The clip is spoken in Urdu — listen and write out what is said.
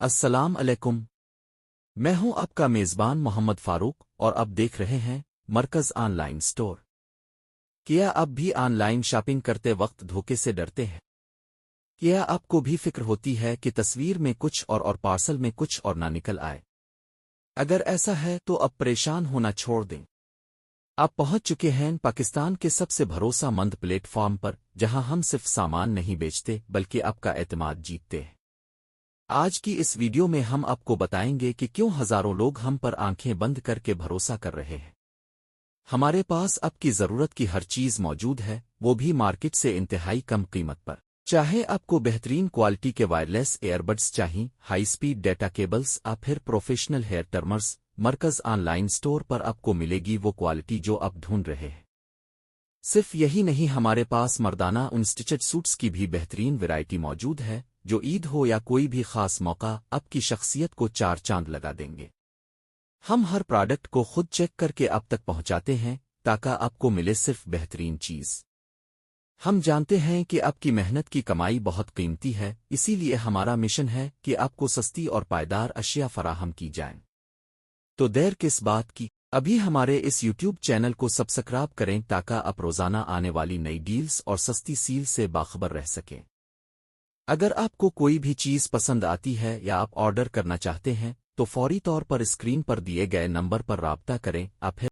السلام علیکم۔ میں ہوں آپ کا میزبان محمد فاروق اور اب دیکھ رہے ہیں مرکز آن لائن سٹور۔ کیا آپ بھی آن لائن شاپنگ کرتے وقت دھوکے سے ڈرتے ہیں؟ کیا آپ کو بھی فکر ہوتی ہے کہ تصویر میں کچھ اور پارسل میں کچھ اور نہ نکل آئے؟ اگر ایسا ہے تو اب پریشان ہونا چھوڑ دیں۔ آپ پہنچ چکے ہیں پاکستان کے سب سے بھروسہ مند پلیٹ فارم پر، جہاں ہم صرف سامان نہیں بیچتے بلکہ آپ کا اعتماد جیتتے ہیں۔ آج کی اس ویڈیو میں ہم آپ کو بتائیں گے کہ کیوں ہزاروں لوگ ہم پر آنکھیں بند کر کے بھروسہ کر رہے ہیں۔ ہمارے پاس آپ کی ضرورت کی ہر چیز موجود ہے، وہ بھی مارکیٹ سے انتہائی کم قیمت پر۔ چاہے آپ کو بہترین کوالٹی کے وائرلیس ایئر بڈز چاہیے، ہائی سپیڈ ڈیٹا کیبلز یا پھر پروفیشنل ہیئر ٹرمرز، مرکز آن لائن سٹور پر آپ کو ملے گی وہ کوالٹی جو آپ ڈھونڈ رہے ہیں۔ صرف یہی نہیں، ہمارے پاس مردانہ انسٹچڈ سوٹس کی بھی بہترین ویرائٹی موجود ہے، جو عید ہو یا کوئی بھی خاص موقع آپ کی شخصیت کو چار چاند لگا دیں گے۔ ہم ہر پروڈکٹ کو خود چیک کر کے آپ تک پہنچاتے ہیں تاکہ آپ کو ملے صرف بہترین چیز۔ ہم جانتے ہیں کہ آپ کی محنت کی کمائی بہت قیمتی ہے، اسی لیے ہمارا مشن ہے کہ آپ کو سستی اور پائیدار اشیاء فراہم کی جائیں۔ تو دیر کس بات کی؟ ابھی ہمارے اس یوٹیوب چینل کو سبسکرائب کریں تاکہ آپ روزانہ آنے والی نئی ڈیلز اور سستی سیل سے باخبر رہ سکیں۔ اگر آپ کو کوئی بھی چیز پسند آتی ہے یا آپ آرڈر کرنا چاہتے ہیں تو فوری طور پر اسکرین پر دیے گئے نمبر پر رابطہ کریں۔ آپ